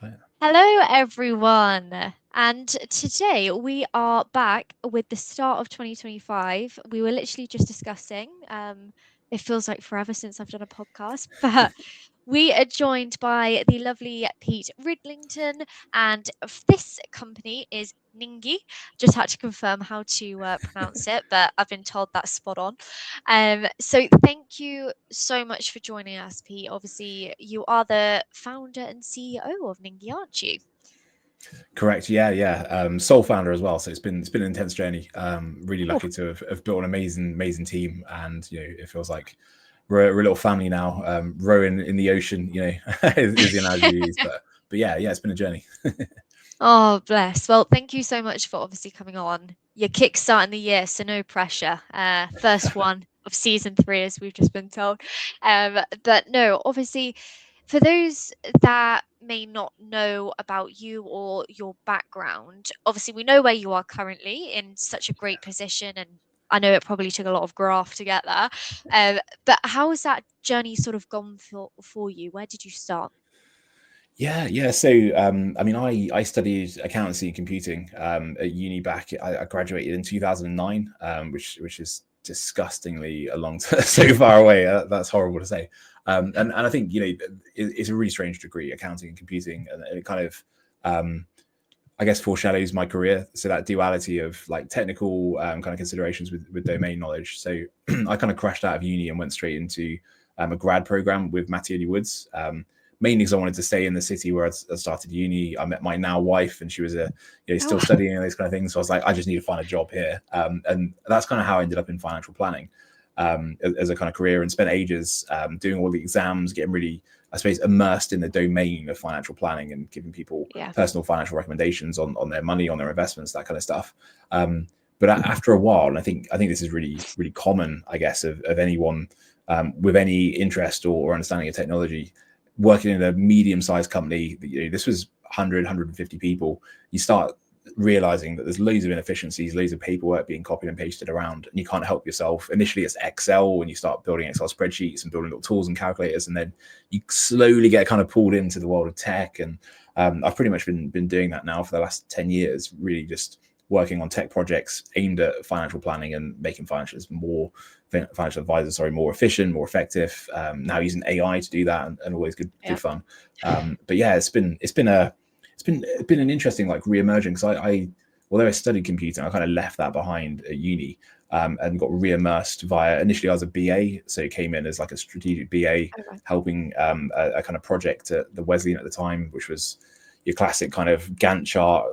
Hello, everyone. And today we are back with the start of 2025. We were literally just discussing, it feels like forever since I've done a podcast, but we are joined by the lovely Pete Ridlington, and this company is Ningi. Just had to confirm how to pronounce it, but I've been told that's spot on. So thank you so much for joining us, Pete. Obviously, you are the founder and CEO of Ningi, aren't you? Correct. Yeah. Sole founder as well. So it's been an intense journey. Really Oh, lucky to have built an amazing team, and it feels like we're a little family now. Rowing in the ocean, is the analogy we use. But yeah, it's been a journey. oh, bless. Well, thank you so much for obviously coming on. You're kickstarting the year, so no pressure. First one of season three, as we've just been told. But no, obviously, for those that may not know about you or your background, obviously we know where you are currently in such a great position, and I know it probably took a lot of graft to get there. But how has that journey sort of gone for you? Where did you start? Yeah. So, I mean, I studied accountancy and computing at uni back. I graduated in 2009, which is disgustingly a long so far away. That's horrible to say. And I think it's a really strange degree, accounting and computing, and it kind of I guess foreshadows my career. So that duality of like technical kind of considerations with domain knowledge. So I kind of crashed out of uni and went straight into a grad program with Matthew Woods. Mainly because I wanted to stay in the city where I started uni. I met my now wife, and she was still Oh, studying and those kind of things. So I was like, I just need to find a job here, and that's kind of how I ended up in financial planning as a kind of career, and spent ages doing all the exams, getting really, I suppose, immersed in the domain of financial planning and giving people yeah. personal financial recommendations on their money, on their investments, that kind of stuff. But after a while, and I think this is really common, I guess, of anyone with any interest or understanding of technology, working in a medium-sized company. This was 150 people. You start realizing that there's loads of inefficiencies, loads of paperwork being copied and pasted around, and you can't help yourself. Initially, it's Excel, when you start building Excel spreadsheets and building little tools and calculators, and then you slowly get kind of pulled into the world of tech. And I've pretty much been doing that now for the last 10 years, really just working on tech projects aimed at financial planning and making financial advisors, more efficient, more effective. Now using AI to do that, and always Yeah. good fun. But yeah, it's been an interesting like re-emerging, because I although I studied computing, I kind of left that behind at uni, and got re-immersed via, initially I was a BA, so came in as like a strategic BA, Oh, right. helping a kind of project at the Wesleyan at the time, which was your classic kind of Gantt chart,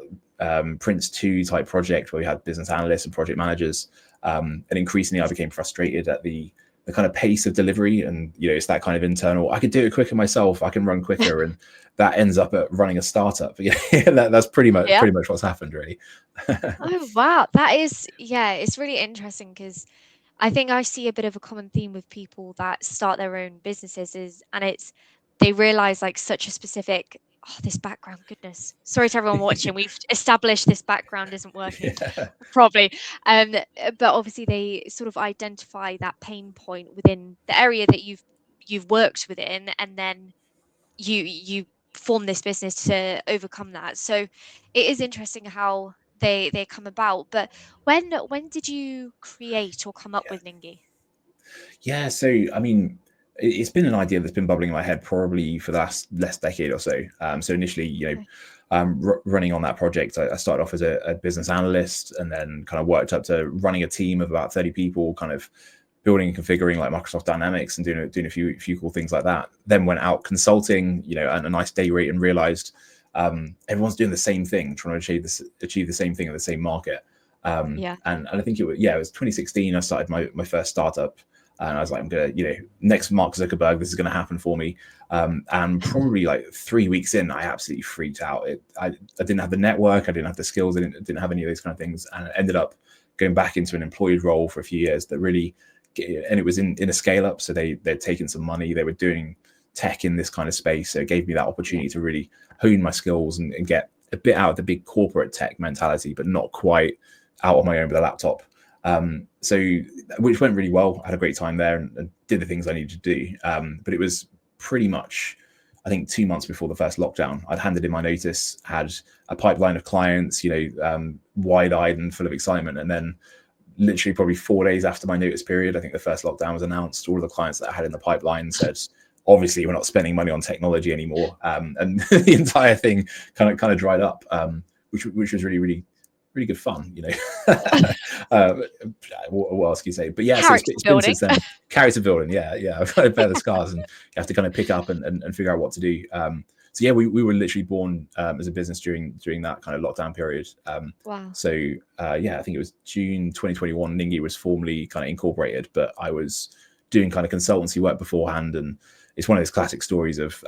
Prince 2 type project, where we had business analysts and project managers. And increasingly I became frustrated at the kind of pace of delivery, and it's that kind of internal, I could do it quicker myself, I can run quicker, and that ends up at running a startup. Yeah, that's Yeah. pretty much what's happened, really. Oh, wow. That is, yeah, it's really interesting because I think I see a bit of a common theme with people that start their own businesses and it's they realize like such a specific, oh, this background, goodness. Sorry to everyone watching. We've established this background isn't working Yeah, properly. But obviously they sort of identify that pain point within the area that you've worked within, and then you form this business to overcome that. So it is interesting how they come about. But when did you create or come up with Ningi? yeah. So I mean, it's been an idea that's been bubbling in my head probably for the last decade or so. So initially, Okay. running on that project, I started off as a business analyst, and then kind of worked up to running a team of about 30 people, kind of building and configuring like Microsoft Dynamics, and doing a few cool things like that. Then went out consulting, at a nice day rate, and realized everyone's doing the same thing, trying to achieve the same thing in the same market. Yeah. And I think it was 2016. I started my first startup, and I was like, I'm gonna, next Mark Zuckerberg, this is gonna happen for me. And probably like 3 weeks in, I absolutely freaked out. I didn't have the network, I didn't have the skills, I didn't have any of those kind of things, and I ended up going back into an employed role for a few years. That really, and it was in a scale up, so they'd taken some money, they were doing tech in this kind of space, so it gave me that Yeah. opportunity to really hone my skills and get a bit out of the big corporate tech mentality, but not quite out on my own with a laptop. So which went really well. I had a great time there, and did the things I needed to do. But it was pretty much I think 2 months before the first lockdown. I'd handed in my notice, had a pipeline of clients, wide-eyed and full of excitement. And then literally probably 4 days after my notice period, I think the first lockdown was announced. All of the clients that I had in the pipeline said, obviously, we're not spending money on technology anymore. And the entire thing kind of dried up, which was really good fun, what else can you say? But yeah, so it's been since then. Character building, yeah. I've got to bear the scars, and you have to kind of pick up and figure out what to do. So yeah, we were literally born as a business during that kind of lockdown period. Wow. So yeah, I think it was June 2021. Ningi was formally kind of incorporated, but I was doing kind of consultancy work beforehand, and it's one of those classic stories of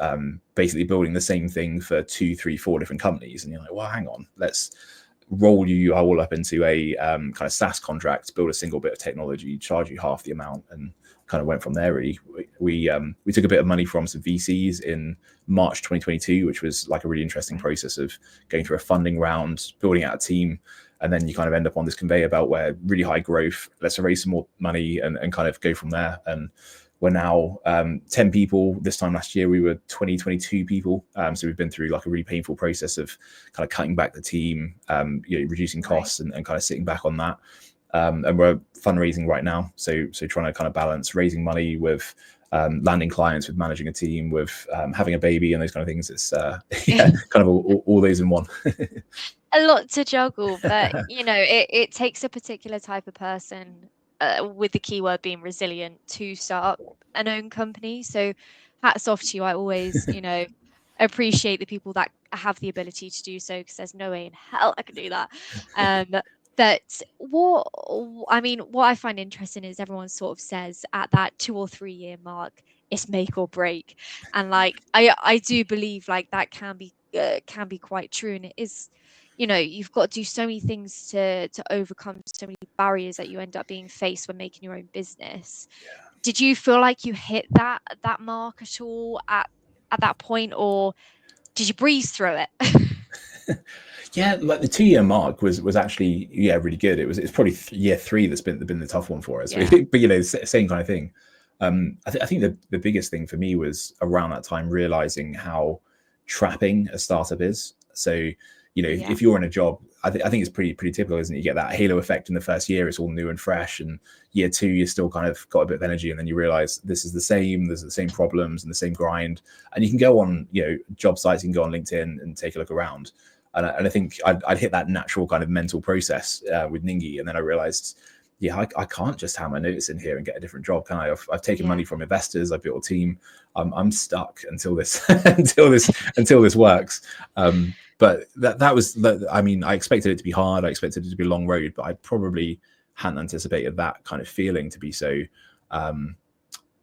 basically building the same thing for 2, 3, 4 different companies, and you're like, well, hang on, let's roll you all up into a kind of SaaS contract, build a single bit of technology, charge you half the amount, and kind of went from there. Really, we took a bit of money from some VCs in March 2022, which was like a really interesting process of going through a funding round, building out a team, and then you kind of end up on this conveyor belt where really high growth, let's raise some more money and kind of go from there. And we're now 10 people. This time last year, we were 22 people. So we've been through like a really painful process of kind of cutting back the team, reducing costs and kind of sitting back on that. And we're fundraising right now. So trying to kind of balance raising money with landing clients, with managing a team, with having a baby and those kind of things. It's kind of all those in one. A lot to juggle, but it takes a particular type of person, with the keyword being resilient, to start up an own company. So hats off to you. I always appreciate the people that have the ability to do so, because there's no way in hell I can do that. But what I find interesting is everyone sort of says at that 2 or 3 year mark, it's make or break, and like I do believe like that can be quite true, and it is. You've got to do so many things to overcome so many barriers that you end up being faced when making your own business. Yeah. Did you feel like you hit that mark at all at that point, or did you breeze through it? Yeah, like the 2 year mark was actually really good. It's probably year 3 that's been the tough one for us. Yeah. But same kind of thing. I think the biggest thing for me was around that time realizing how trapping a startup is. So if you're in a job, I think it's pretty typical, isn't it? You get that halo effect in the first year, it's all new and fresh, and year 2 you're still kind of got a bit of energy, and then you realize this is there's the same problems and the same grind. And you can go on job sites, you can go on LinkedIn and take a look around. And I think I'd hit that natural kind of mental process with Ningi, and then I realized, I can't just have my notice in here and get a different job, can I? I've taken money from investors, I've built a team, I'm stuck until this until this works. But that was, I expected it to be hard, I expected it to be a long road, but I probably hadn't anticipated that kind of feeling to be so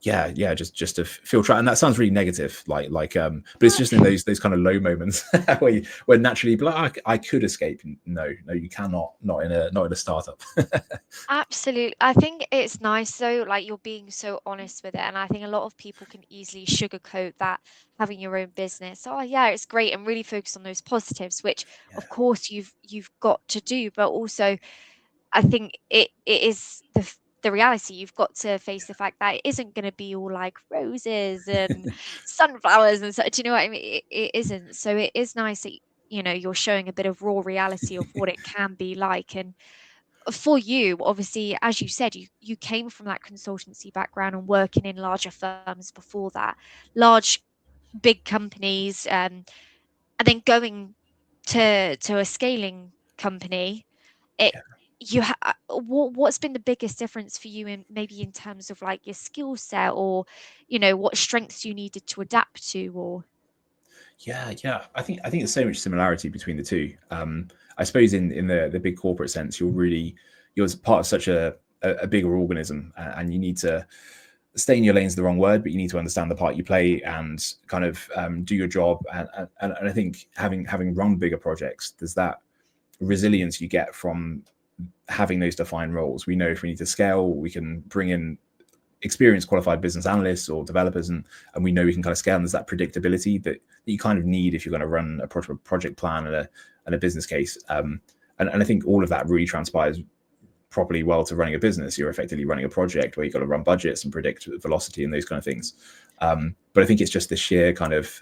just to feel trapped. And that sounds really negative, but it's just in those kind of low moments where naturally, but I could escape. No, you cannot. Not in a startup. Absolutely. I think it's nice though, like you're being so honest with it. And I think a lot of people can easily sugarcoat that having your own business. Oh yeah, it's great, and really focus on those positives, which of course you've got to do, but also I think it is the reality. You've got to face the fact that it isn't going to be all like roses and sunflowers and such. Do you know what I mean? It isn't. So it is nice that you're showing a bit of raw reality of what it can be like. And for you, obviously, as you said, you came from that consultancy background and working in larger firms before that, large big companies, and then going to a scaling company. What's been the biggest difference for you in maybe in terms of like your skill set, or what strengths you needed to adapt to? Or I think there's so much similarity between the two. I suppose in the big corporate sense, you're part of such a bigger organism, and you need to stay in your lane's the wrong word, but you need to understand the part you play and kind of do your job. And I think having run bigger projects, there's that resilience you get from having those defined roles. We know if we need to scale, we can bring in experienced qualified business analysts or developers, and we know we can kind of scale. And there's that predictability that you kind of need if you're going to run a project plan and a business case. And I think all of that really transpires properly well to running a business. You're effectively running a project where you've got to run budgets and predict velocity and those kind of things. But I think it's just the sheer kind of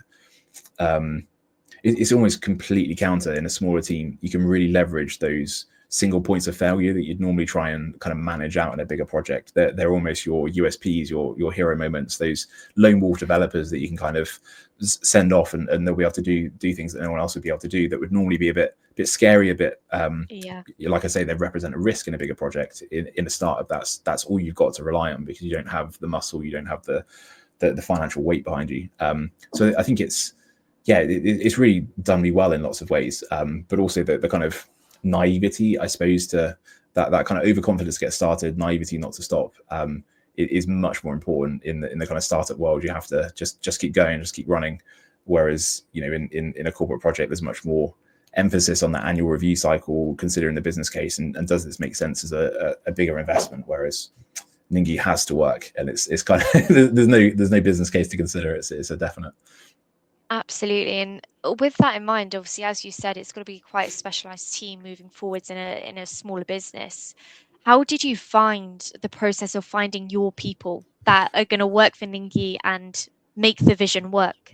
it's almost completely counter. In a smaller team, you can really leverage those single points of failure that you'd normally try and kind of manage out in a bigger project. They're almost your USPs, your hero moments, those lone wolf developers that you can kind of send off, and they'll be able to do things that no one else would be able to do, that would normally be a bit scary, a bit like I say, they represent a risk in a bigger project. In a startup, that's all you've got to rely on, because you don't have the muscle, you don't have the financial weight behind you. So I think it's really done me well in lots of ways, but also the kind of naivety, I suppose, to that kind of overconfidence to get started, naivety not to stop. It is much more important in the kind of startup world. You have to just keep going, just keep running. Whereas, in a corporate project, there's much more emphasis on the annual review cycle, considering the business case, and does this make sense as a bigger investment? Whereas Ningi has to work, and it's kind of there's no business case to consider. It's a definite. Absolutely. And with that in mind, obviously, as you said, it's got to be quite a specialized team moving forwards in a smaller business. How did you find the process of finding your people that are going to work for Ningi and make the vision work?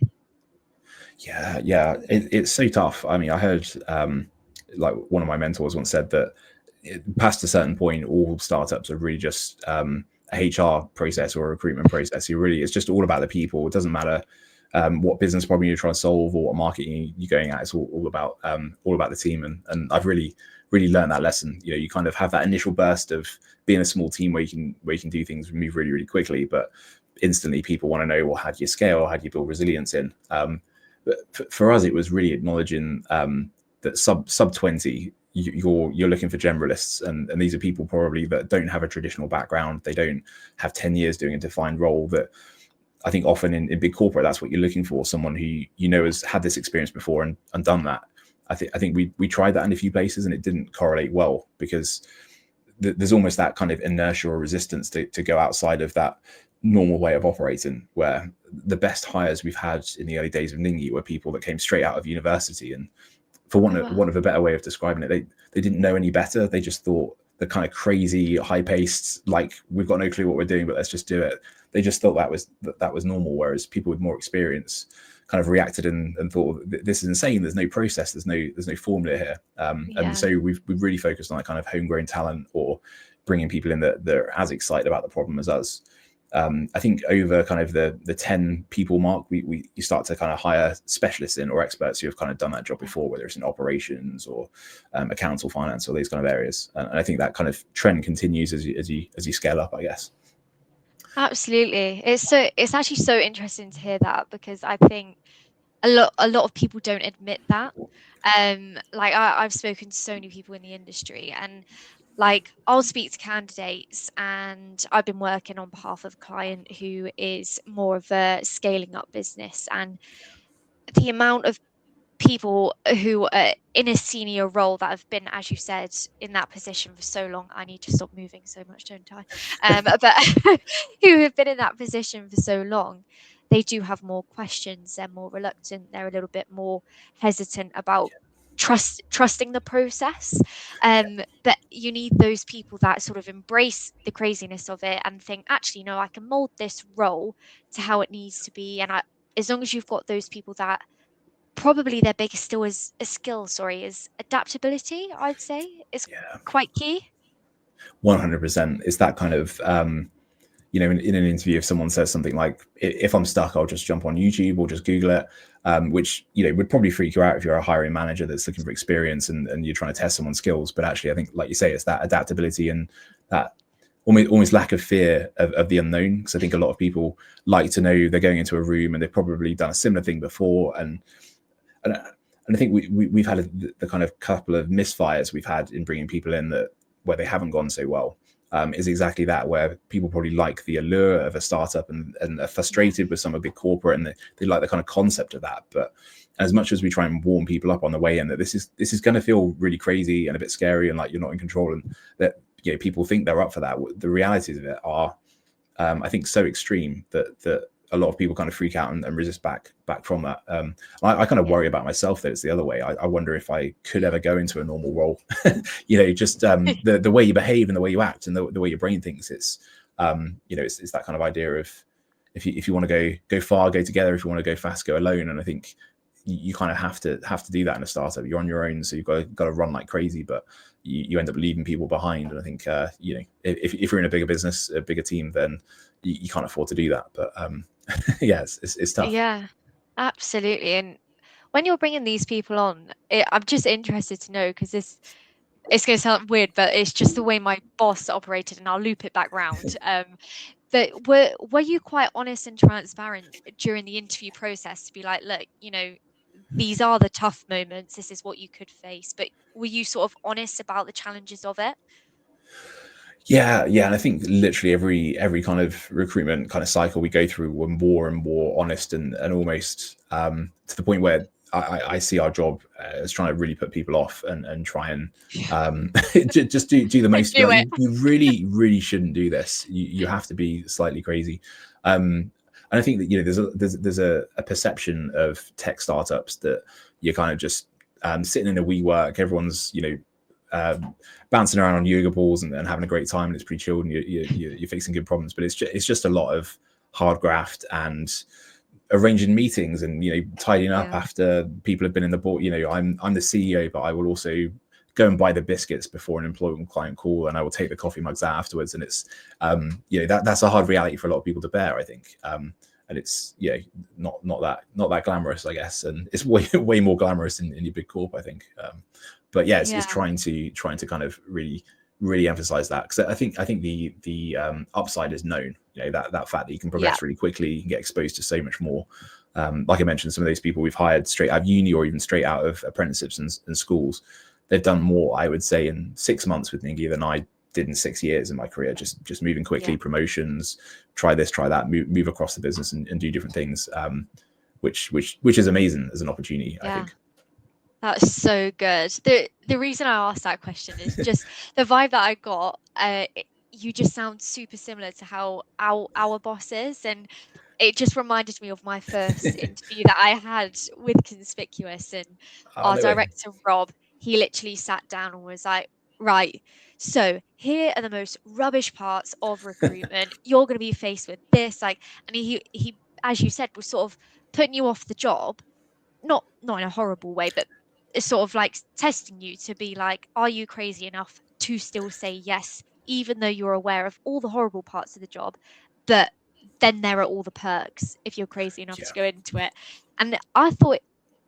Yeah, it's so tough. I mean, I heard like one of my mentors once said that past a certain point, all startups are really just a HR process or a recruitment process. It's just all about the people. It doesn't matter what business problem you're trying to solve or what market you're going at. It's all about the team. And I've really learned that lesson. You kind of have that initial burst of being a small team where you can do things, move really, really quickly, but instantly people want to know, well, how do you scale? How do you build resilience in? But for us, it was really acknowledging that sub 20, you're looking for generalists, and these are people probably that don't have a traditional background. They don't have 10 years doing a defined role. That I think often in big corporate, that's what you're looking for, someone who has had this experience before and done that. I think we tried that in a few places, and it didn't correlate well, because there's almost that kind of inertia or resistance to go outside of that normal way of operating, where the best hires we've had in the early days of Ningi were people that came straight out of university, and for want of a better way of describing it, they didn't know any better. They just thought the kind of crazy, high-paced, like, we've got no clue what we're doing, but let's just do it. They just thought that was normal, whereas people with more experience kind of reacted and thought, this is insane. There's no process. There's no formula here. And so we've really focused on that kind of homegrown talent, or bringing people in that are as excited about the problem as us. I think over kind of the 10 people mark, you start to kind of hire specialists in, or experts who have kind of done that job before, whether it's in operations or accounts or finance or these kind of areas. And I think that kind of trend continues as you scale up, I guess. Absolutely. It's actually so interesting to hear that, because I think a lot of people don't admit that. Like I've spoken to so many people in the industry, and like I'll speak to candidates, and I've been working on behalf of a client who is more of a scaling up business, and the amount of people who are in a senior role that have been, as you said, in that position for so long. I need to stop moving so much, don't I? But who have been in that position for so long, they do have more questions. They're more reluctant. They're a little bit more hesitant about trusting the process. But you need those people that sort of embrace the craziness of it and think, actually, no, I can mold this role to how it needs to be. And as long as you've got those people that, probably their biggest still is a skill, is adaptability, I'd say, is quite key. 100%. It's that kind of in an interview, if someone says something like, if I'm stuck, I'll just jump on YouTube or just Google it, which would probably freak you out if you're a hiring manager that's looking for experience and you're trying to test someone's skills. But actually, I think, like you say, it's that adaptability and that almost lack of fear of the unknown. Because I think a lot of people like to know they're going into a room and they've probably done a similar thing before, and I think we've had the kind of couple of misfires we've had in bringing people in that where they haven't gone so well, is exactly that, where people probably like the allure of a startup and are frustrated with some of big corporate, and they like the kind of concept of that. But as much as we try and warm people up on the way in that this is going to feel really crazy and a bit scary and like you're not in control, and that people think they're up for that, the realities of it are I think so extreme that a lot of people kind of freak out and resist back from that. I kind of worry about myself that it's the other way. I wonder if I could ever go into a normal role. Just the way you behave and the way you act and the way your brain thinks. It's it's that kind of idea of if you want to go far, go together. If you want to go fast, go alone. And I think you kind of have to do that in a startup. You're on your own, so you've got to run like crazy, but you end up leaving people behind. And I think if you're in a bigger business, a bigger team, then you can't afford to do that. But yeah, it's tough. Yeah, absolutely. And when you're bringing these people on, I'm just interested to know because it's going to sound weird, but it's just the way my boss operated, and I'll loop it back round. But were you quite honest and transparent during the interview process to be like, look, these are the tough moments. This is what you could face. But were you sort of honest about the challenges of it? Yeah, and I think literally every kind of recruitment kind of cycle we go through, we're more and more honest and almost to the point where I see our job as trying to really put people off and try and just do the most. Do Like, it. you really shouldn't do this. You have to be slightly crazy. And I think that there's a perception of tech startups that you're kind of just sitting in a WeWork, everyone's bouncing around on yoga balls and having a great time, and it's pretty chilled, and you're fixing good problems. But it's just a lot of hard graft and arranging meetings and tidying up after people have been in the board. I'm the CEO, but I will also go and buy the biscuits before an employment client call, and I will take the coffee mugs out afterwards. And it's that's a hard reality for a lot of people to bear, I think. And it's not that glamorous, I guess, and it's way more glamorous in your big corp, I think. But yeah, it's trying to kind of really emphasize that, because I think the upside is known. That fact that you can progress really quickly, you can get exposed to so much more. Like I mentioned, some of those people we've hired straight out of uni or even straight out of apprenticeships and schools, they've done more, I would say, in 6 months with Ningi than I did in 6 years in my career. Just moving quickly, promotions, try this, try that, move across the business and do different things, which is amazing as an opportunity, I think. That's so good. The reason I asked that question is just the vibe that I got. You just sound super similar to how our boss is, and it just reminded me of my first interview that I had with Conspicuous, and our No way. director Rob. He literally sat down and was like, "Right, so here are the most rubbish parts of recruitment. You're going to be faced with this, like," and he, as you said, was sort of putting you off the job, not in a horrible way, but it's sort of like testing you to be like, are you crazy enough to still say yes, even though you're aware of all the horrible parts of the job? But then there are all the perks if you're crazy enough to go into it. And I thought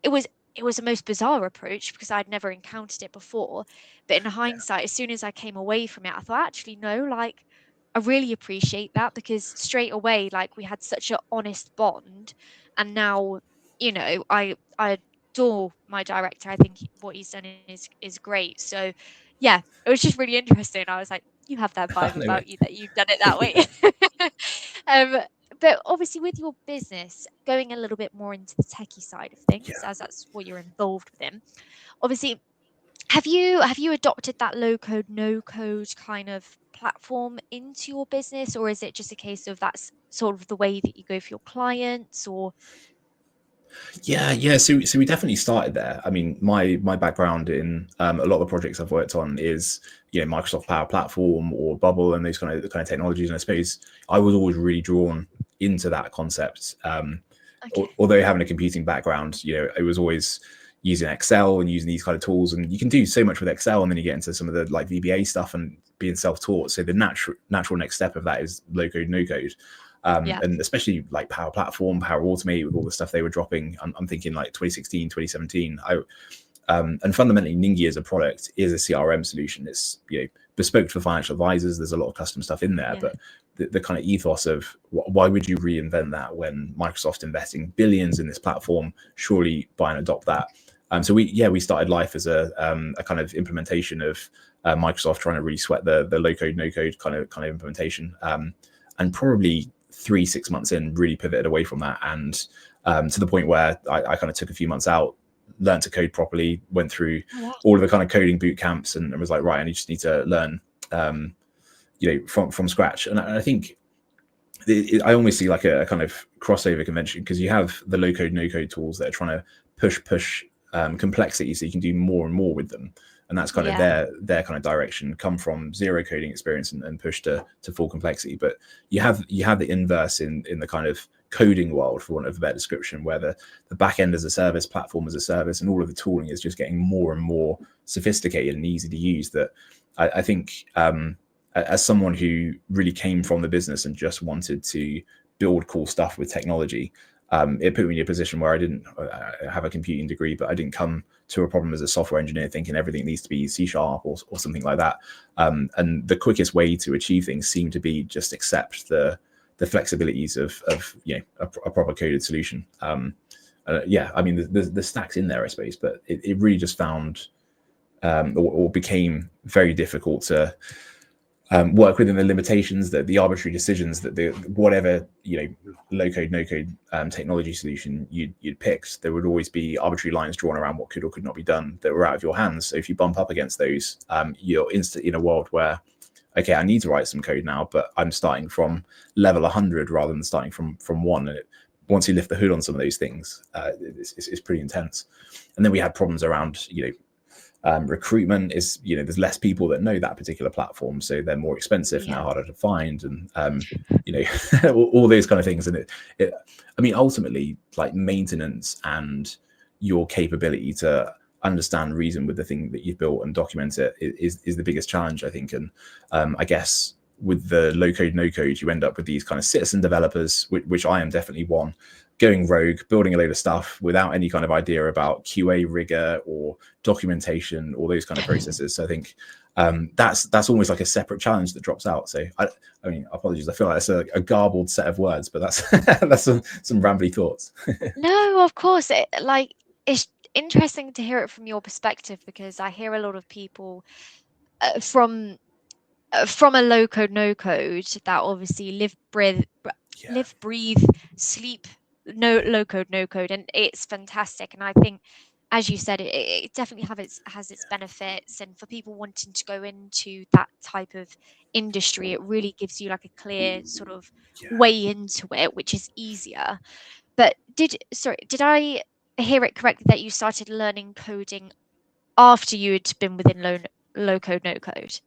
it was the most bizarre approach because I'd never encountered it before. But in hindsight, as soon as I came away from it, I thought, actually, no, like, I really appreciate that, because straight away, like, we had such an honest bond. And now, I adore my director. I think what he's done is great. So yeah, it was just really interesting. I was like, you have that vibe No way. about you that you've done it that way. um, but obviously with your business going a little bit more into the techie side of things, as that's what you're involved within, obviously, have you adopted that low code, no code kind of platform into your business, or is it just a case of that's sort of the way that you go for your clients? Or Yeah. So we definitely started there. I mean, my background in a lot of the projects I've worked on is Microsoft Power Platform or Bubble and those kind of technologies. And I suppose I was always really drawn into that concept. Although having a computing background, it was always using Excel and using these kind of tools. And you can do so much with Excel, and then you get into some of the like VBA stuff and being self-taught. So the natural next step of that is low code, no code. And especially like Power Platform, Power Automate, with all the stuff they were dropping. I'm thinking like 2016, 2017. And fundamentally, Ningi as a product is a CRM solution. It's bespoke for financial advisors. There's a lot of custom stuff in there, but the kind of ethos of why would you reinvent that when Microsoft's investing billions in this platform? Surely buy and adopt that. So we started life as a kind of implementation of Microsoft trying to really sweat the low code, no code kind of implementation, and probably 3-6 months in really pivoted away from that, and to the point where I kind of took a few months out, learned to code properly, went through all of the kind of coding boot camps, and was like, right, I just need to learn from scratch. And I think I almost see like a kind of crossover convention, because you have the low code, no code tools that are trying to push complexity, so you can do more and more with them. And that's kind of Yeah. their kind of direction, come from zero coding experience and push to full complexity. But you have the inverse in the kind of coding world, for want of a better description, where the back end as a service, platform as a service, and all of the tooling is just getting more and more sophisticated and easy to use. That I think, as someone who really came from the business and just wanted to build cool stuff with technology, it put me in a position where I didn't have a computing degree, but I didn't come to a problem as a software engineer thinking everything needs to be C# or something like that. And the quickest way to achieve things seemed to be just accept the flexibilities of a proper coded solution. Yeah, I mean the stack's in there, I suppose, but it really just found or became very difficult to work within the limitations, that the arbitrary decisions, that the whatever low code no code technology solution you'd picked, there would always be arbitrary lines drawn around what could or could not be done that were out of your hands. So if you bump up against those, you're instantly in a world where, okay, I need to write some code now, but I'm starting from level 100 rather than starting from 1. And once you lift the hood on some of those things, it's pretty intense. And then we had problems around recruitment. Is there's less people that know that particular platform, so they're more expensive and they're harder to find, and all those kind of things. And it I mean, ultimately, like, maintenance and your capability to understand, reason with the thing that you've built and document it is the biggest challenge, I think. And I guess with the low code no code, you end up with these kind of citizen developers, which I am definitely one, going rogue, building a load of stuff without any kind of idea about QA rigor or documentation or those kind of processes. So I think that's almost like a separate challenge that drops out. So I mean, apologies, I feel like it's a garbled set of words, but that's that's some rambly thoughts. No, of course. It's interesting to hear it from your perspective, because I hear a lot of people from a low code no code that obviously live, breathe, sleep no low code no code, and it's fantastic. And I think, as you said, it definitely has its benefits, and for people wanting to go into that type of industry, it really gives you like a clear sort of way into it, which is easier. But did I hear it correctly that you started learning coding after you had been within low code no code?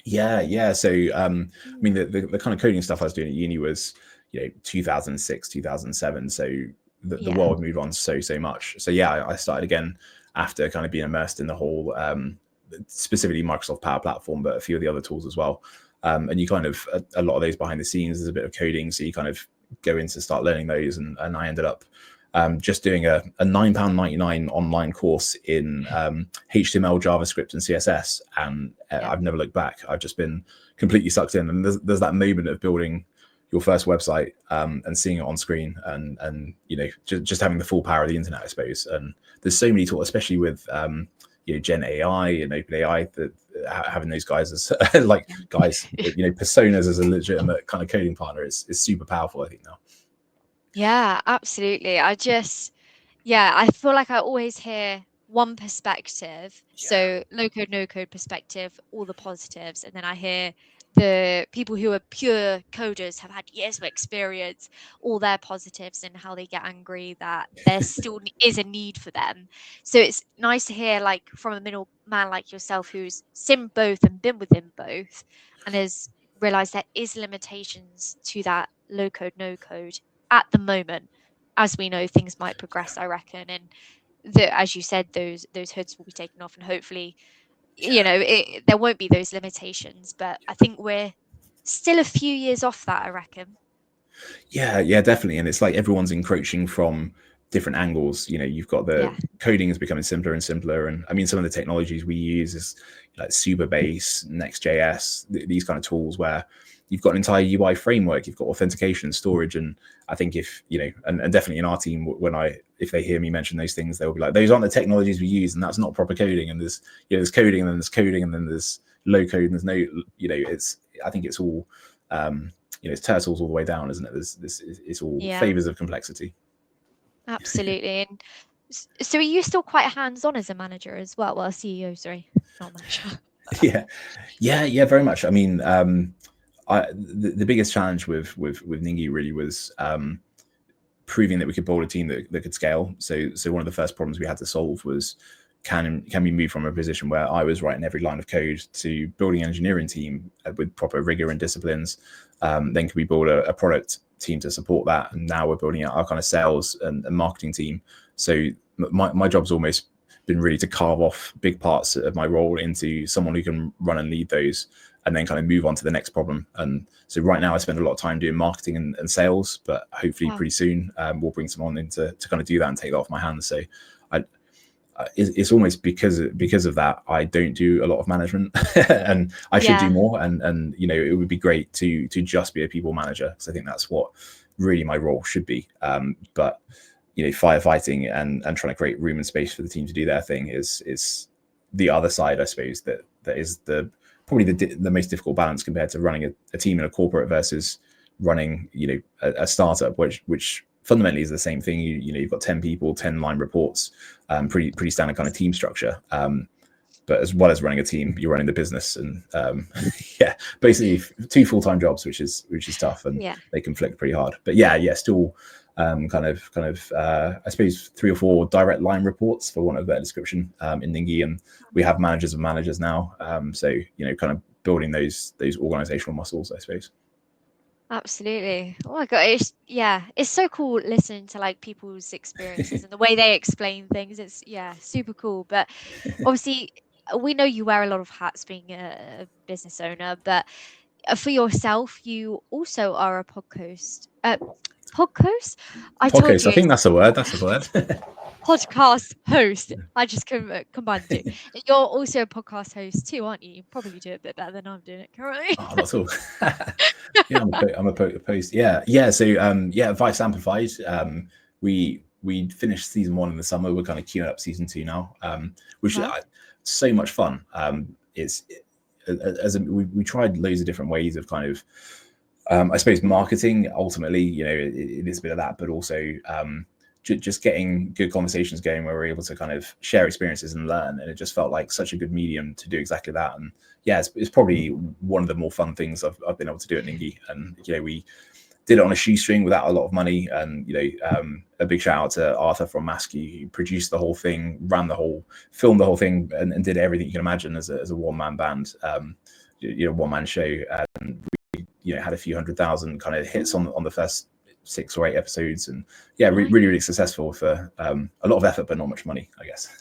Yeah. So I mean, the kind of coding stuff I was doing at uni was 2006, 2007. So the world moved on so much. So yeah, I started again after kind of being immersed in the whole specifically Microsoft Power Platform, but a few of the other tools as well. And you kind of, a lot of those behind the scenes, there's a bit of coding, so you kind of go in to start learning those. And I ended up just doing a £9.99 online course in HTML, JavaScript, and CSS. And I've never looked back. I've just been completely sucked in. And there's that moment of building your first website and seeing it on screen, and just having the full power of the internet, I suppose. And there's so many tools, especially with Gen AI and OpenAI, that having those guys as personas as a legitimate kind of coding partner is super powerful, I think, now. Yeah, absolutely. I feel like I always hear one perspective. So low code, no code perspective, all the positives. And then I hear the people who are pure coders, have had years of experience, all their positives, and how they get angry that there still is a need for them. So it's nice to hear, like, from a middleman like yourself, who's seen both and been within both, and has realized there is limitations to that low code, no code at the moment. As we know, things might progress, I reckon, and as you said, those hoods will be taken off, and hopefully, there won't be those limitations. But I think we're still a few years off that, I reckon. Yeah, definitely. And it's like everyone's encroaching from different angles. You've got the coding is becoming simpler and simpler. And I mean, some of the technologies we use is like Superbase, Next.js, these kind of tools where you've got an entire UI framework, you've got authentication, storage. And I think if, and definitely in our team, if they hear me mention those things, they'll be like, those aren't the technologies we use, and that's not proper coding. And there's coding, and then there's coding, and then there's low code, and there's no, I think it's all, it's turtles all the way down, isn't it? It's all favors of complexity. Absolutely. And so are you still quite hands-on as a manager as well? Well, CEO, sorry, not manager. Yeah, very much. I mean, the biggest challenge with Ningi really was proving that we could build a team that could scale. So one of the first problems we had to solve was, can we move from a position where I was writing every line of code to building an engineering team with proper rigor and disciplines? Then can we build a product team to support that? And now we're building out our kind of sales and marketing team. So my job's almost been really to carve off big parts of my role into someone who can run and lead those, and then kind of move on to the next problem. And so right now I spend a lot of time doing marketing and sales, but hopefully pretty soon we'll bring someone in to kind of do that and take that off my hands. So it's almost because of that I don't do a lot of management, and I should do more. And it would be great to just be a people manager, because I think that's what really my role should be. But firefighting and trying to create room and space for the team to do their thing is the other side, I suppose, that is probably the most difficult balance compared to running a team in a corporate versus running a startup, which fundamentally is the same thing. You've got 10 people, 10 line reports, pretty standard kind of team structure. But as well as running a team, you're running the business, and basically 2 full-time jobs, which is tough, and they conflict pretty hard. But still kind of I suppose 3 or 4 direct line reports, for want of a better description, in Ningi, and we have managers of managers now. So kind of building those organizational muscles, I suppose. Absolutely. Oh my God. It's so cool listening to like people's experiences and the way they explain things. It's super cool. But obviously we know you wear a lot of hats being a business owner, but for yourself, you also are a podcast. Podcast? I told Podcast, you I think it's that's a word. That's a word. podcast host. I just combined it. You're also a podcast host too, aren't you? You probably do it a bit better than I'm doing it currently. Oh, that's all. I'm a post. So Vice Amplified. We finished season 1 in the summer. We're kind of queuing up season 2 now, which is so much fun. We tried loads of different ways of kind of I suppose marketing. Ultimately, it is a bit of that, but also just getting good conversations going where we're able to kind of share experiences and learn. And it just felt like such a good medium to do exactly that. And it's probably one of the more fun things I've been able to do at Ningi. And we did it on a shoestring without a lot of money. And a big shout out to Arthur from Maskey, who produced the whole thing, filmed the whole thing, and did everything you can imagine as a one-man band, one-man show. And we had a few 100,000 kind of hits on the first 6 or 8 episodes, and really successful for a lot of effort but not much money, I guess.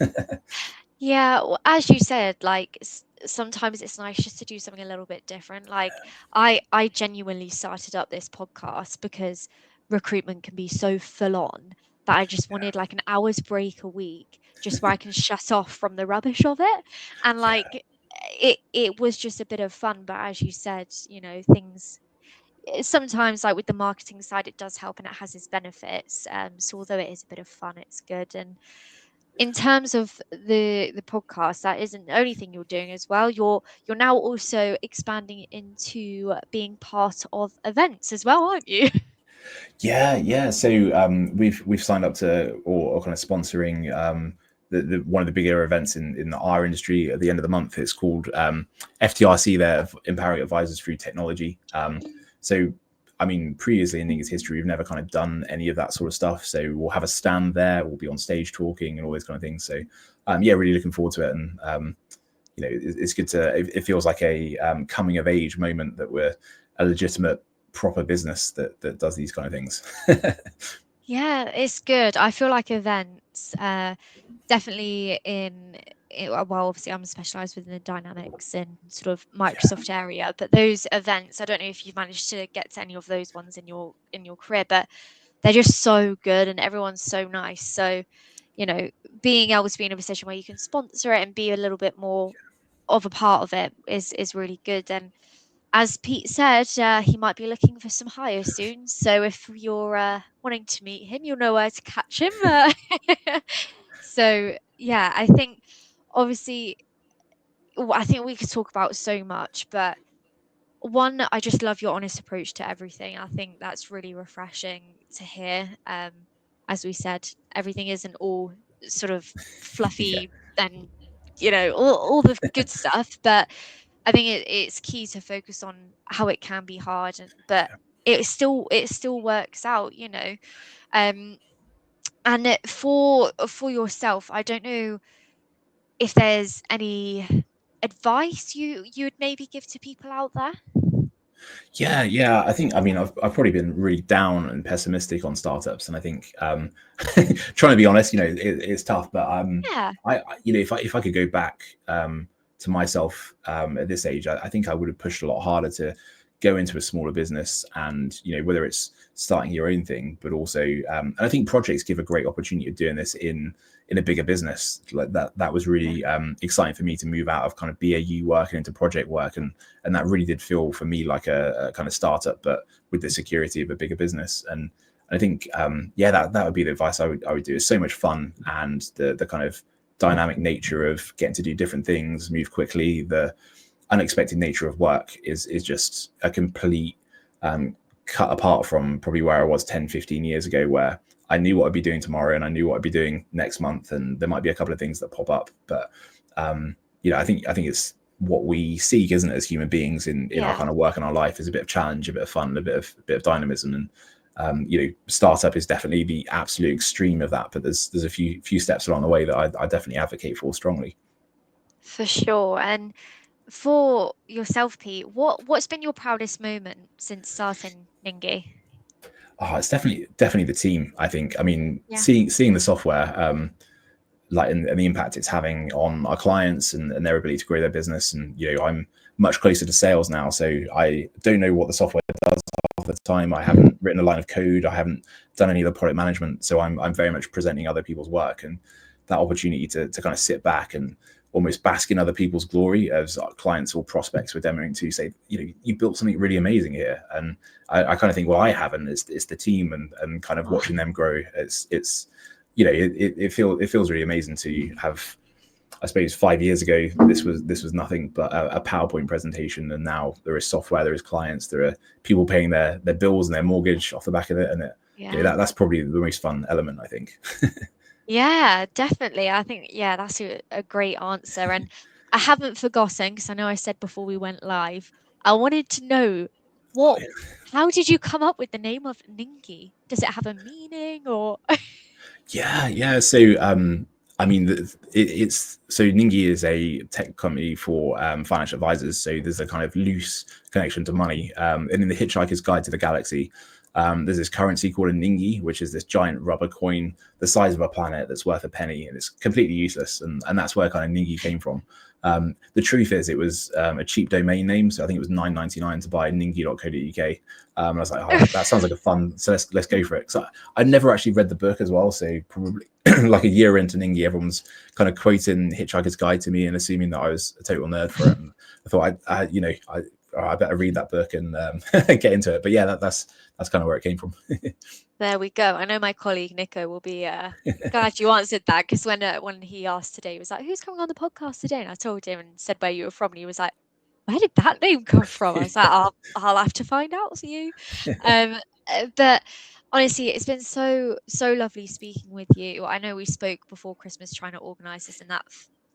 Well, as you said, like sometimes it's nice just to do something a little bit different. Like I genuinely started up this podcast because recruitment can be so full on that I just wanted like an hour's break a week, just where I can shut off from the rubbish of it. And like it was just a bit of fun. But as you said, things sometimes, like with the marketing side, it does help and it has its benefits. So although it is a bit of fun, it's good. And in terms of the podcast, that isn't the only thing you're doing as well. You're now also expanding into being part of events as well, aren't you? So we've signed up to or kind of sponsoring the one of the bigger events in our industry at the end of the month. It's called FTRC, there, Empowering Advisors Through Technology. So I mean, previously in Ningi's history, we've never kind of done any of that sort of stuff. So we'll have a stand there, we'll be on stage talking and all those kind of things. So really looking forward to it. And it's good it feels like a coming of age moment that we're a legitimate, proper business that does these kind of things. It's good. I feel like events, definitely well, obviously I'm specialized within the Dynamics and sort of Microsoft area, but those events, I don't know if you've managed to get to any of those ones in your career, but they're just so good and everyone's so nice. So, being able to be in a position where you can sponsor it and be a little bit more of a part of it is really good. And as Pete said, he might be looking for some hires soon. So if you're wanting to meet him, you'll know where to catch him. So I think obviously, I think we could talk about so much, but one, I just love your honest approach to everything. I think that's really refreshing to hear. As we said, everything isn't all sort of fluffy and all the good stuff, but I think it's key to focus on how it can be hard, but it still works out, um and for yourself, I don't know if there's any advice you would maybe give to people out there. Yeah. I think, I mean, I've probably been really down and pessimistic on startups, and I think trying to be honest, it's tough. But Yeah. if I could go back to myself at this age, I think I would have pushed a lot harder to go into a smaller business, and whether it's starting your own thing, but also and I think projects give a great opportunity of doing this in a bigger business like that. That was Yeah. really exciting for me to move out of kind of BAU work and into project work, and that really did feel for me like a kind of startup, but with the security of a bigger business. And I think that would be the advice I would do. It's so much fun, and the kind of dynamic nature of getting to do different things, move quickly, the unexpected nature of work is just a complete cut apart from probably where I was 10, 15 years ago, where I knew what I'd be doing tomorrow and I knew what I'd be doing next month, and there might be a couple of things that pop up, but I think it's what we seek, isn't it, as human beings in our Yeah. kind of work and our life, is a bit of challenge, a bit of fun, a bit of dynamism. And startup is definitely the absolute extreme of that, but there's a few steps along the way that I definitely advocate for strongly. For sure. And for yourself, Pete, what's been your proudest moment since starting Ningi? Oh, it's definitely the team. I think. I mean, Yeah. seeing the software, like and the impact it's having on our clients and their ability to grow their business. And I'm much closer to sales now, so I don't know what the software does half the time. I haven't written a line of code. I haven't done any of the product management, so I'm very much presenting other people's work, and that opportunity to kind of sit back and almost bask in other people's glory as our clients or prospects we're demoing to say, you built something really amazing here. And I kind of think, well, I haven't. It's the team, and kind of Oh, watching them grow. It feels really amazing to have. I suppose 5 years ago, this was nothing but a PowerPoint presentation, and now there is software, there is clients, there are people paying their bills and their mortgage off the back of it, and yeah. that's probably the most fun element, I think. Yeah, definitely. I think, yeah, that's a great answer. And I haven't forgotten, because I know I said before we went live, I wanted to know Oh, what, how did you come up with the name of Ningi? Does it have a meaning or? yeah. So, I mean, it's so Ningi is a tech company for financial advisors. So there's a kind of loose connection to money. And in the Hitchhiker's Guide to the Galaxy, there's this currency called a Ningi, which is this giant rubber coin the size of a planet that's worth a penny, and it's completely useless. And that's where kind of Ningi came from. The truth is, it was a cheap domain name, so I think it was $9.99 to buy ningi.co.uk. And I was like, oh, that sounds like a fun. So let's go for it. So I'd never actually read the book as well, so probably like a year into Ningi, everyone's kind of quoting Hitchhiker's Guide to me and assuming that I was a total nerd for it. And I thought I better read that book and get into it. But yeah, that's kind of where it came from. There we go. I know my colleague Nico will be glad you answered that, because when he asked today, he was like, "Who's coming on the podcast today?" And I told him and said where you were from, and he was like, "Where did that name come from?" I was like, "I'll have to find out for you." Um, but honestly, it's been so lovely speaking with you. I know we spoke before Christmas trying to organise this, and that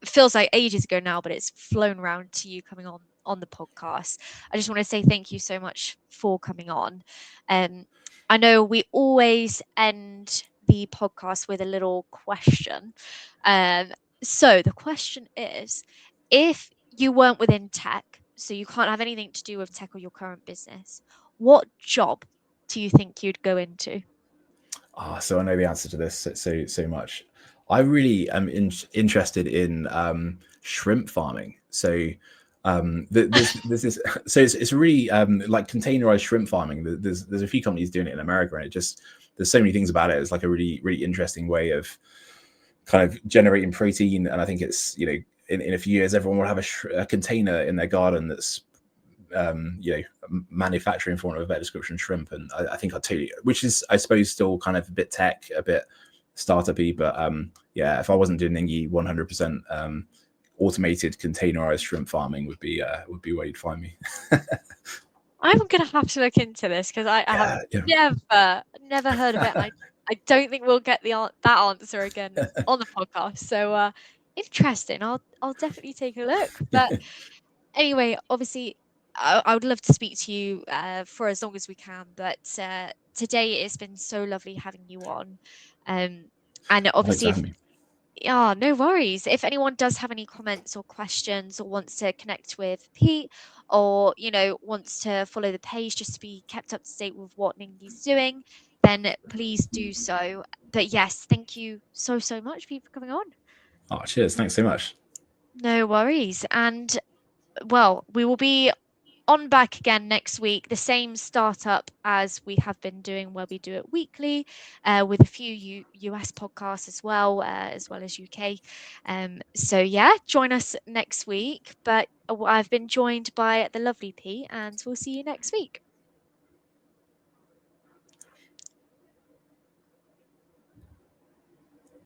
feels like ages ago now, but it's flown round to you coming on the podcast. I just want to say thank you so much for coming on. Um, I know we always end the podcast with a little question. Um, so the question is, if you weren't within tech, so you can't have anything to do with tech or your current business, what job do you think you'd go into? So I know the answer to this so much. I really am interested in shrimp farming. So there's this. So it's really like containerized shrimp farming. There's a few companies doing it in America, and there's so many things about it. It's like a really interesting way of kind of generating protein. And I think it's in a few years everyone will have a container in their garden that's manufacturing, for want of a better description, shrimp. And I think I totally, which is I suppose still kind of a bit tech, a bit startup-y, but if I wasn't doing Ningi, 100% automated containerized shrimp farming would be where you'd find me. I'm gonna have to look into this, because I have Yeah. never heard of it, and I don't think we'll get that answer again on the podcast. So interesting. I'll definitely take a look. But anyway, obviously, I would love to speak to you for as long as we can, but today it's been so lovely having you on. Um, and Thanks obviously, for if having me. yeah, no worries. If anyone does have any comments or questions or wants to connect with Pete or, wants to follow the page just to be kept up to date with what Ningi's doing, then please do so. But yes, thank you so, so much, Pete, for coming on. Oh, cheers. Thanks so much. No worries. And well, we will be on back again next week, the same startup as we have been doing, where we do it weekly with a few US podcasts as well as UK. So, yeah, join us next week. But I've been joined by the lovely Pete, and we'll see you next week.